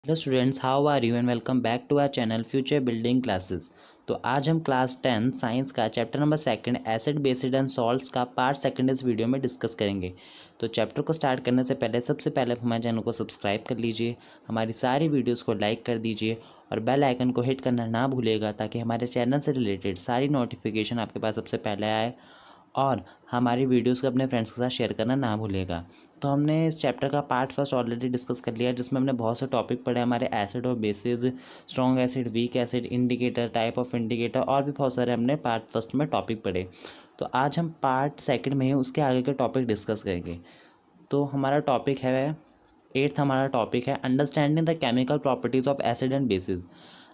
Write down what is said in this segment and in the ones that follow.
Hello students, how are you and welcome back to our channel future building classes. तो आज हम class 10 science का chapter number second acid bases and salts का part second इस video में discuss करेंगे। तो चैप्टर को स्टार्ट करने से पहले सबसे पहले हमारे चैनल को सब्सक्राइब कर लीजिए, हमारी सारी वीडियोज़ को लाइक कर दीजिए और बेल आइकन को हिट करना ना भूलिएगा ताकि हमारे चैनल से रिलेटेड सारी नोटिफिकेशन आपके पास सबसे पहले आए और हमारी वीडियोस को अपने फ्रेंड्स के साथ शेयर करना ना भूलिएगा। तो हमने इस चैप्टर का पार्ट फर्स्ट ऑलरेडी डिस्कस कर लिया, जिसमें हमने बहुत से टॉपिक पढ़े हमारे एसिड और basis, strong acid, weak acid, indicator, type of indicator और भी बहुत सारे हमने पार्ट फर्स्ट में टॉपिक पढ़े। तो आज हम पार्ट सेकंड में ही उसके आगे के टॉपिक डिस्कस करेंगे। तो हमारा टॉपिक है एट्थ, हमारा टॉपिक है understanding the chemical properties of acid and bases.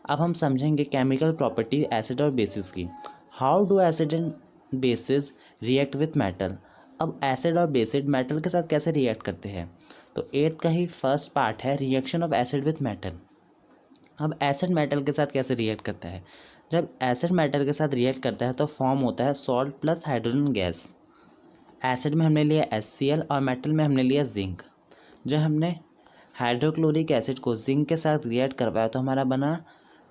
अब हम समझेंगे केमिकल प्रॉपर्टी एसिड और बेसिस की। How do acid and bases react with metal. अब एसिड और बेसिड मेटल के साथ कैसे रिएक्ट करते हैं। तो एट्थ का ही फर्स्ट पार्ट है reaction of acid with metal. अब एसिड मेटल के साथ कैसे रिएक्ट करता है। जब एसिड मेटल के साथ रिएक्ट करता है तो फॉर्म होता है salt plus hydrogen gas. Acid में हमने लिया HCl और मेटल में हमने लिया जिंक। जब हमने हाइड्रोक्लोरिक एसिड को जिंक के साथ रिएक्ट करवाया तो हमारा बना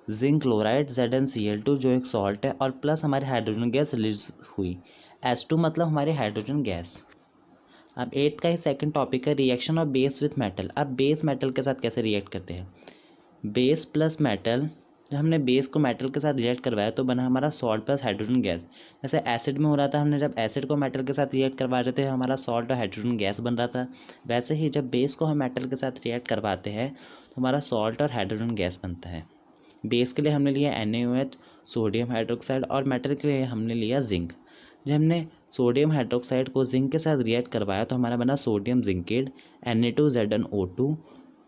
जिंक क्लोराइड ZnCl2 जो एक सॉल्ट है और प्लस हमारी हाइड्रोजन गैस रिलीज हुई। H2 मतलब हमारी हाइड्रोजन गैस। अब एट्थ का ही सेकंड टॉपिक है reaction of base with metal. अब बेस मेटल के साथ कैसे रिएक्ट करते हैं। बेस प्लस मेटल, जब हमने बेस को मेटल के साथ रिएक्ट करवाया तो बना हमारा सॉल्ट प्लस हाइड्रोजन गैस। जैसे एसिड में हो रहा था, हमने जब एसिड को मेटल के साथ रिएक्ट करवा रहे थे हमारा सॉल्ट और हाइड्रोजन गैस बन रहा था। वैसे ही जब बेस को हम मेटल के साथ रिएक्ट करवाते हैं तो हमारा सॉल्ट और हाइड्रोजन गैस बनता है। बेस के लिए हमने लिया NaOH, सोडियम हाइड्रोक्साइड और मेटल के लिए हमने लिया जिंक। जब हमने सोडियम हाइड्रोक्साइड को जिंक के साथ रिएक्ट करवाया तो हमारा बना सोडियम जिंकेट Na2ZnO2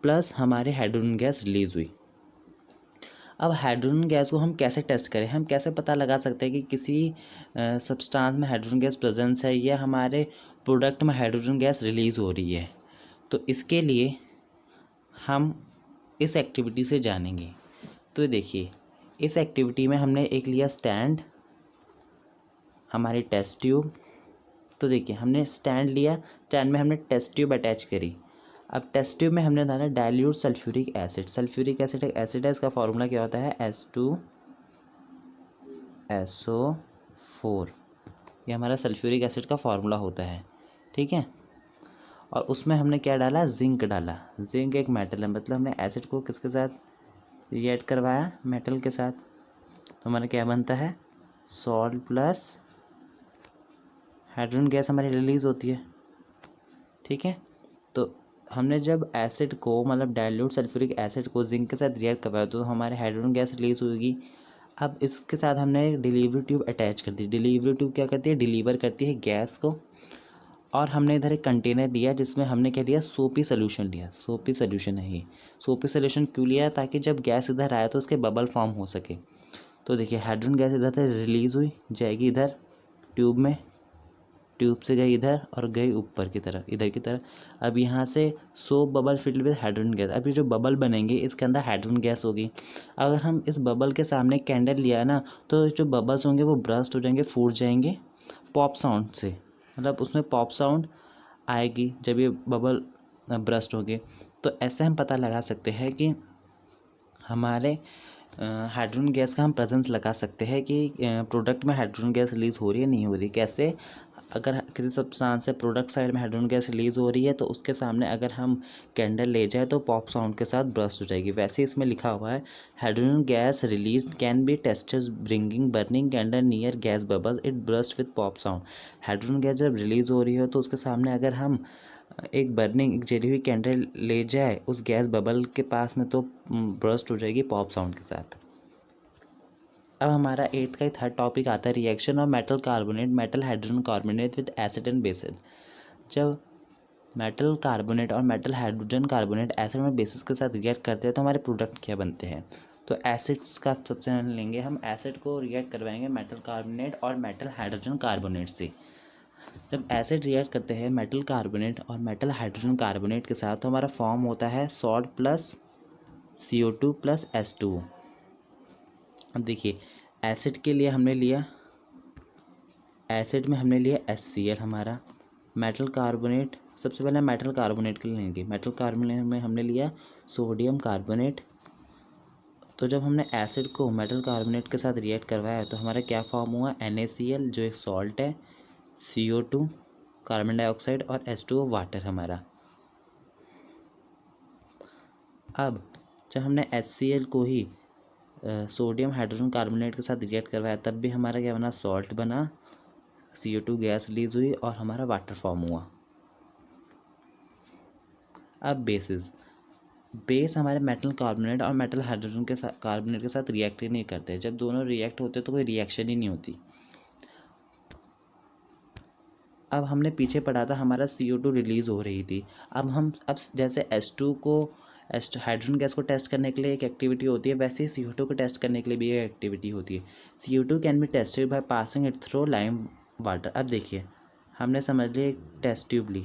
प्लस हमारे हाइड्रोजन गैस रिलीज हुई। अब हाइड्रोजन गैस को हम कैसे टेस्ट करें, हम कैसे पता लगा सकते हैं कि किसी सब्सटेंस में हाइड्रोजन गैस प्रेजेंस है या हमारे प्रोडक्ट में हाइड्रोजन गैस रिलीज़ हो रही है। तो इसके लिए हम इस एक्टिविटी से जानेंगे। तो देखिए, इस एक्टिविटी में हमने एक लिया स्टैंड, हमारी टेस्ट ट्यूब। तो देखिए, हमने स्टैंड लिया, स्टैंड में हमने टेस्ट ट्यूब अटैच करी। अब टेस्ट ट्यूब में हमने डाला dilute sulphuric acid. Sulphuric acid एक एसिड है, इसका फॉर्मूला क्या होता है H2SO4। ये हमारा सल्फ्यूरिक एसिड का फॉर्मूला होता है, ठीक है। और उसमें हमने क्या डाला, जिंक डाला। जिंक एक मेटल है, मतलब हमने एसिड को किसके साथ रिएक्ट करवाया, मेटल के साथ। तो हमारा क्या बनता है, सॉल्ट प्लस हाइड्रोजन गैस हमारी रिलीज़ होती है, ठीक है। तो हमने जब एसिड को मतलब डाइल्यूट सल्फ्यूरिक एसिड को जिंक के साथ रिएक्ट करवाया तो हमारे हाइड्रोजन गैस रिलीज होगी। अब इसके साथ हमने एक डिलीवरी ट्यूब अटैच कर दी। डिलीवरी ट्यूब क्या करती है, डिलीवर करती है गैस को। और हमने इधर एक कंटेनर लिया जिसमें हमने क्या लिया, सोपी सोल्यूशन लिया। सोपी सोल्यूशन है ये। सोपी सोल्यूशन क्यों लिया, ताकि जब गैस इधर आया तो उसके बबल फॉर्म हो सके। तो देखिए, हाइड्रोजन गैस इधर से रिलीज़ हुई, जाएगी इधर ट्यूब में, ट्यूब से गई इधर और गई ऊपर की तरफ, इधर की तरफ। अब यहाँ से soap bubble filled with hydrogen gas. अब ये जो बबल बनेंगे इसके अंदर हाइड्रोजन गैस होगी। अगर हम इस बबल के सामने कैंडल लिया है ना, तो जो बबल्स होंगे वो ब्रस्ट हो जाएंगे, फूट जाएंगे पॉप साउंड से। मतलब उसमें पॉप साउंड आएगी जब ये बबल ब्रस्ट होंगे। तो ऐसे हम पता लगा सकते हैं कि हमारे हाइड्रोजन गैस का हम प्रेजेंस लगा सकते हैं कि प्रोडक्ट में हाइड्रोजन गैस रिलीज़ हो रही है नहीं हो रही। कैसे, अगर किसी सब्सटेंस से प्रोडक्ट साइड में हाइड्रोजन गैस रिलीज़ हो रही है तो उसके सामने अगर हम कैंडल ले जाए तो पॉप साउंड के साथ ब्रस्ट हो जाएगी। वैसे इसमें लिखा हुआ है hydrogen gas release can be tested bringing burning candle near gas bubble it burst with pop sound. Hydrogen gas जब रिलीज़ हो रही हो तो उसके सामने अगर हम एक बर्निंग, एक जली हुई कैंडल ले जाए उस गैस बबल के पास में तो ब्रस्ट हो जाएगी पॉप साउंड के साथ। अब हमारा एट्थ का ही थर्ड टॉपिक आता है reaction of metal carbonate, metal hydrogen carbonate with acid and bases. जब मेटल कार्बोनेट और मेटल हाइड्रोजन कार्बोनेट एसिड और बेसिस के साथ रिएक्ट करते हैं तो हमारे प्रोडक्ट क्या बनते हैं। तो एसिड्स का सबसे पहले लेंगे हम, एसिड को रिएक्ट करवाएंगे मेटल कार्बोनेट और मेटल हाइड्रोजन कार्बोनेट से। जब एसिड रिएक्ट करते हैं मेटल कार्बोनेट और मेटल हाइड्रोजन कार्बोनेट के साथ तो हमारा फॉर्म होता है salt plus CO2 plus H2O। अब देखिए, एसिड के लिए हमने लिया, एसिड में हमने लिया HCl हमारा, मेटल कार्बोनेट सबसे पहले मेटल कार्बोनेट के लिए लेंगे। मेटल कार्बोनेट में हमने लिया सोडियम कार्बोनेट। तो जब हमने एसिड को मेटल कार्बोनेट के साथ रिएक्ट करवाया तो हमारा क्या फॉर्म हुआ, NaCl जो एक सॉल्ट है, CO2 कार्बन डाइऑक्साइड और H2O वाटर हमारा। अब जब हमने HCl को ही सोडियम हाइड्रोजन कार्बोनेट के साथ रिएक्ट करवाया तब भी हमारा क्या बना, सॉल्ट बना, CO2 गैस रिलीज हुई और हमारा वाटर फॉर्म हुआ। अब बेस हमारे मेटल कार्बोनेट और मेटल हाइड्रोजन के साथ कार्बोनेट के साथ रिएक्ट ही नहीं करते। जब दोनों रिएक्ट होते तो कोई रिएक्शन ही नहीं होती। अब हमने पीछे पढ़ा था हमारा CO2 रिलीज़ हो रही थी। अब जैसे H2 को हाइड्रोजन गैस को टेस्ट करने के लिए एक एक्टिविटी होती है, वैसे ही CO2 को टेस्ट करने के लिए भी एक एक्टिविटी होती है। CO2 can be tested by passing it through lime water. अब देखिए हमने समझ लिया एक टेस्ट ट्यूब ली,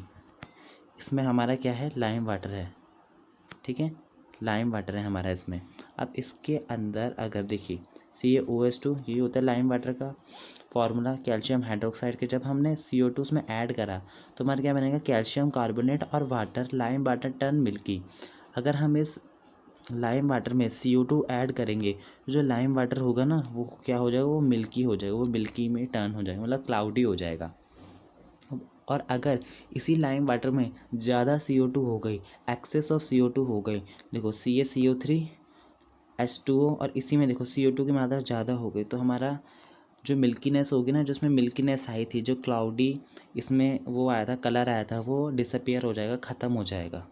इसमें हमारा क्या है, लाइम वाटर है, ठीक है, लाइम वाटर है हमारा इसमें। अब इसके अंदर अगर देखिए CaOH2 ये होता है लाइम वाटर का फॉर्मूला, कैल्शियम हाइड्रोक्साइड के। जब हमने CO2 उसमें ऐड करा तो हमारा क्या बनेगा, कैल्शियम कार्बोनेट और water, lime water turn milky. अगर हम इस लाइम वाटर में CO2 ऐड करेंगे, जो लाइम वाटर होगा ना वो क्या हो जाएगा, वो मिल्की हो जाएगा, वो मिल्की में टर्न हो जाएगा, मतलब क्लाउडी हो जाएगा। और अगर इसी लाइम वाटर में ज़्यादा CO2 हो गई, एक्सेस ऑफ CO2 हो गई, देखो CaCO3 H2O और इसी में देखो CO2 की मात्रा ज़्यादा हो गई, तो हमारा जो मिल्कीनेस होगी ना, जो इसमें मिल्कीनेस आई थी, जो क्लाउडी इसमें वो आया था, कलर आया था, वो डिसअपियर हो जाएगा, ख़त्म हो जाएगा।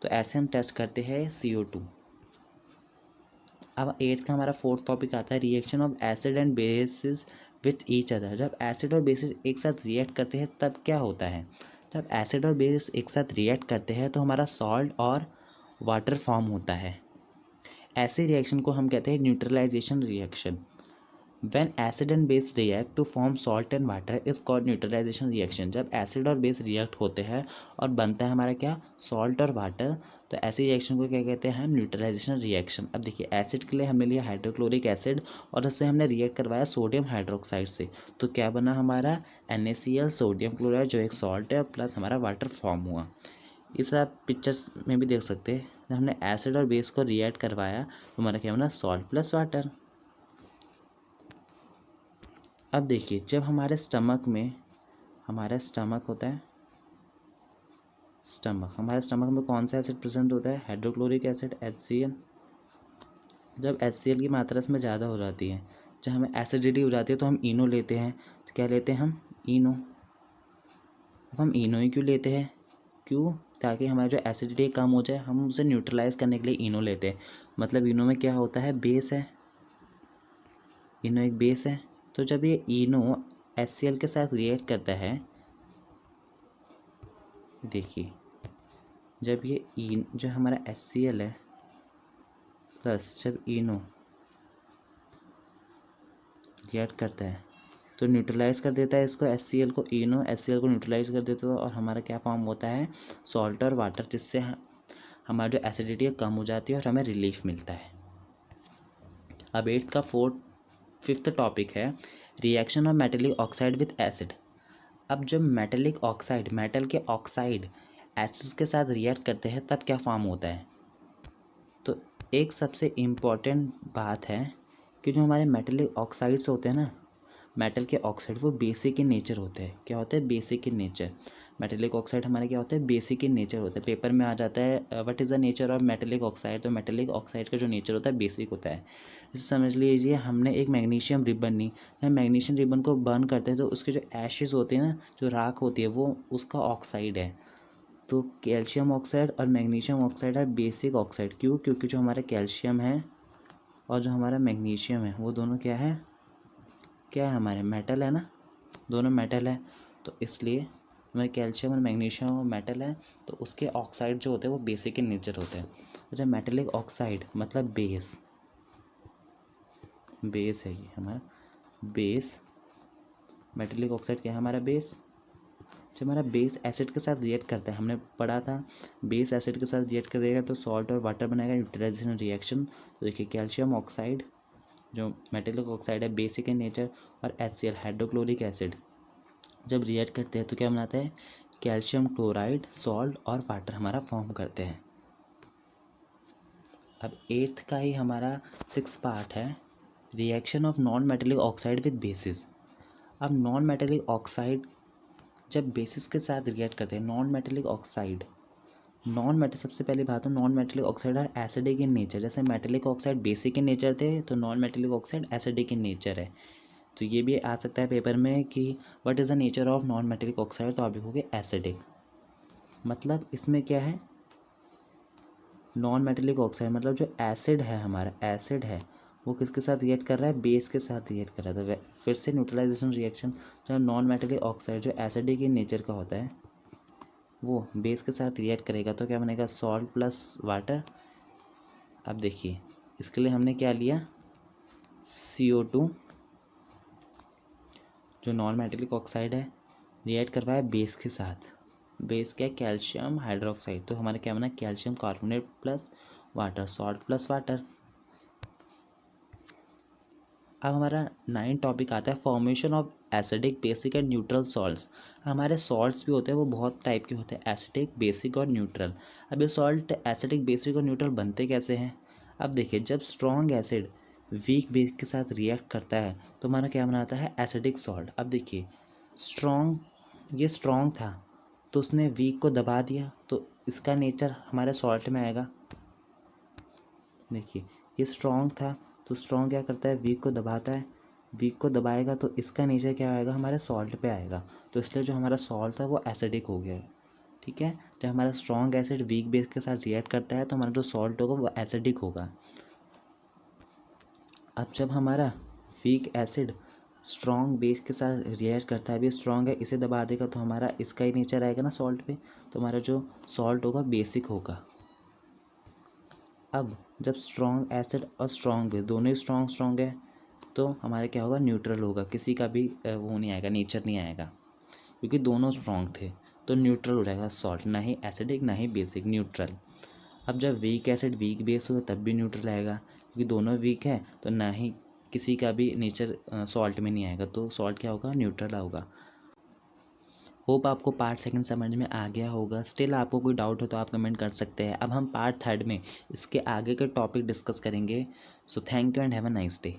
तो ऐसे हम टेस्ट करते हैं CO2। अब 8th का हमारा 4th टॉपिक आता है reaction of acid and bases with each other. जब एसिड और बेसिस एक साथ रिएक्ट करते हैं तब क्या होता है, जब एसिड और बेसिस एक साथ रिएक्ट करते हैं तो हमारा सॉल्ट और वाटर फॉर्म होता है। ऐसे रिएक्शन को हम कहते हैं neutralization reaction. When acid and base react to form salt and water is called neutralization reaction। जब एसिड और बेस रिएक्ट होते हैं और बनता है हमारा क्या, सॉल्ट और वाटर, तो ऐसे रिएक्शन को क्या कहते हैं, न्यूट्रलाइजेशन रिएक्शन। अब देखिए एसिड के लिए हमने लिया हाइड्रोक्लोरिक एसिड और उससे हमने रिएक्ट करवाया सोडियम हाइड्रोक्साइड से, तो क्या बना हमारा, NaCl सोडियम क्लोराइड जो एक सॉल्ट है प्लस हमारा वाटर फॉर्म हुआ। इस आप पिक्चर्स में भी देख सकते हैं, जब हमने एसिड और बेस को रिएक्ट करवाया तो हमारा क्या बना, सॉल्ट प्लस वाटर। अब देखिए जब हमारे स्टमक में, हमारा स्टमक होता है, हमारे स्टमक में कौन सा एसिड प्रेजेंट होता है, हाइड्रोक्लोरिक एसिड HCl। जब HCl की मात्रा इसमें ज़्यादा हो जाती है, जब हमें एसिडिटी हो जाती है तो हम इनो लेते हैं, तो क्या लेते हैं हम, इनो। अब हम इनो ही क्यों लेते हैं, क्यों, ताकि हमारा जो एसिडिटी कम हो जाए, हम उसे न्यूट्रलाइज करने के लिए इनो लेते हैं। मतलब इनो में क्या होता है, बेस है, इनो एक बेस है। तो जब ये इनो HCl के साथ रिएक्ट करता है, देखिए जब ये जो हमारा HCl है प्लस जब इनो रिएक्ट करता है तो न्यूट्रलाइज कर देता है इसको, HCl को, इनो HCl को न्यूट्रलाइज कर देता है और हमारा क्या फॉर्म होता है, सॉल्ट और वाटर, जिससे हमारा जो एसिडिटी है कम हो जाती है और हमें रिलीफ मिलता है। अब 8th का 5th टॉपिक है reaction of metallic oxide with acid. अब जब मेटेलिक ऑक्साइड, मेटल के ऑक्साइड एसिड के साथ रिएक्ट करते हैं तब क्या फॉर्म होता है। तो एक सबसे इम्पॉर्टेंट बात है कि जो हमारे मेटेलिक ऑक्साइड्स होते हैं ना, मेटल के ऑक्साइड वो बेसिक इन नेचर होते हैं। क्या होते हैं, basic in nature. Metallic oxide हमारे क्या होते हैं, बेसिक इन नेचर होते हैं। पेपर में आ जाता है what is the nature of metallic oxide, तो मेटेलिक ऑक्साइड का जो नेचर होता है बेसिक होता है। जैसे समझ लीजिए हमने एक मैग्नीशियम रिबन ली, हम मैग्नीशियम रिबन को बर्न करते हैं तो उसके जो एशेज़ होते हैं ना, जो राख होती है, वो उसका ऑक्साइड है। तो कैल्शियम ऑक्साइड और मैग्नीशियम ऑक्साइड है बेसिक ऑक्साइड। क्यों, क्योंकि जो हमारा कैल्शियम है और जो हमारा मैग्नीशियम है वो दोनों क्या है, क्या है, हमारे मेटल है ना, दोनों मेटल है। तो इसलिए हमारे कैल्शियम और मैग्नीशियम मेटल है, तो उसके ऑक्साइड जो होते हैं वो बेसिक इन नेचर होते हैं। तो जब मेटेलिक ऑक्साइड मतलब बेस है, ये हमारा बेस, मेटेलिक ऑक्साइड क्या है, हमारा बेस। जब हमारा बेस एसिड के साथ रिएक्ट करता है, हमने पढ़ा था बेस एसिड के साथ रिएक्ट करेगा तो सॉल्ट और वाटर बनाएगा, न्यूट्रलाइजेशन रिएक्शन। तो देखिए कैल्शियम ऑक्साइड जो मेटेलिक ऑक्साइड है बेसिक इन नेचर और HCl हाइड्रोक्लोरिक एसिड जब रिएक्ट करते हैं तो क्या बनाता है, कैल्शियम क्लोराइड, सॉल्ट और वाटर हमारा फॉर्म करते हैं। अब 8th का ही हमारा 6th पार्ट है, reaction of non metallic oxide with basis. अब नॉन मेटेलिक ऑक्साइड जब बेसिस के साथ रिएक्ट करते हैं, नॉन मेटेलिक ऑक्साइड, सबसे पहली बात तो non metallic oxide are acidic in nature. जैसे metallic oxide basic in nature थे, तो non metallic oxide acidic in nature है। तो ये भी आ सकता है पेपर में कि what is the nature of non metallic oxide, तो आप लिखोगे एसिडिक। मतलब इसमें क्या है, नॉन मेटेलिक ऑक्साइड मतलब जो एसिड है, हमारा एसिड है वो किसके साथ रिएक्ट कर रहा है, बेस के साथ रिएक्ट कर रहा है। तो फिर से न्यूट्रलाइजेशन रिएक्शन, जो नॉन मेटेलिक ऑक्साइड जो एसिडिक इन नेचर का होता है वो बेस के साथ रिएक्ट करेगा, तो क्या बनेगा, सॉल्ट प्लस वाटर। अब देखिए इसके लिए हमने क्या लिया, CO2, जो नॉन मेटेलिक ऑक्साइड है रिएक्ट करवाया बेस के साथ, बेस क्या है, कैल्शियम हाइड्रोक्साइड। तो हमारे क्या बना, calcium carbonate plus water, salt plus water. अब हमारा 9 टॉपिक आता है, formation of acidic, basic and neutral salts. हमारे सॉल्ट्स भी होते हैं, वो बहुत टाइप के होते हैं, एसिडिक, बेसिक और न्यूट्रल। अब ये सॉल्ट एसिडिक, बेसिक और न्यूट्रल बनते कैसे हैं। अब देखिए जब स्ट्रॉन्ग एसिड वीक बेस के साथ रिएक्ट करता है तो हमारा क्या बनाता है, एसिडिक सॉल्ट। अब देखिए ये स्ट्रॉन्ग था तो उसने वीक को दबा दिया, तो इसका नेचर हमारे सॉल्ट में आएगा। देखिए ये स्ट्रॉन्ग था तो स्ट्रॉन्ग क्या करता है, वीक को दबाता है, वीक को दबाएगा तो इसका नेचर क्या आएगा, हमारे सॉल्ट पे आएगा। तो इसलिए जो हमारा सॉल्ट था वो एसिडिक हो गया है। ठीक है, जब हमारा स्ट्रॉन्ग एसिड वीक बेस के साथ रिएक्ट करता है तो हमारा जो सॉल्ट होगा वो एसिडिक होगा। अब जब हमारा वीक एसिड स्ट्रॉन्ग बेस के साथ रिएक्ट करता है, अभी स्ट्रॉन्ग है इसे दबा देगा तो हमारा इसका ही नेचर आएगा ना सॉल्ट पे, तो हमारा जो सॉल्ट होगा बेसिक होगा। अब जब स्ट्रॉन्ग एसिड और स्ट्रॉन्ग बेस दोनों ही स्ट्रॉन्ग है तो हमारे क्या होगा, न्यूट्रल होगा, किसी का भी वो नहीं आएगा, नेचर नहीं आएगा, क्योंकि दोनों स्ट्रॉन्ग थे तो न्यूट्रल हो जाएगा सॉल्ट, ना ही एसिडिक ना ही बेसिक, न्यूट्रल। अब जब वीक एसिड वीक बेस होगा तब भी न्यूट्रल आएगा, क्योंकि दोनों वीक है तो ना ही किसी का भी नेचर सॉल्ट में नहीं आएगा, तो सॉल्ट क्या होगा, न्यूट्रल होगा। होप आपको पार्ट सेकंड समझ में आ गया होगा। स्टिल आपको कोई डाउट हो तो आप कमेंट कर सकते हैं। अब हम पार्ट थर्ड में इसके आगे के टॉपिक डिस्कस करेंगे। So thank you and have a nice day.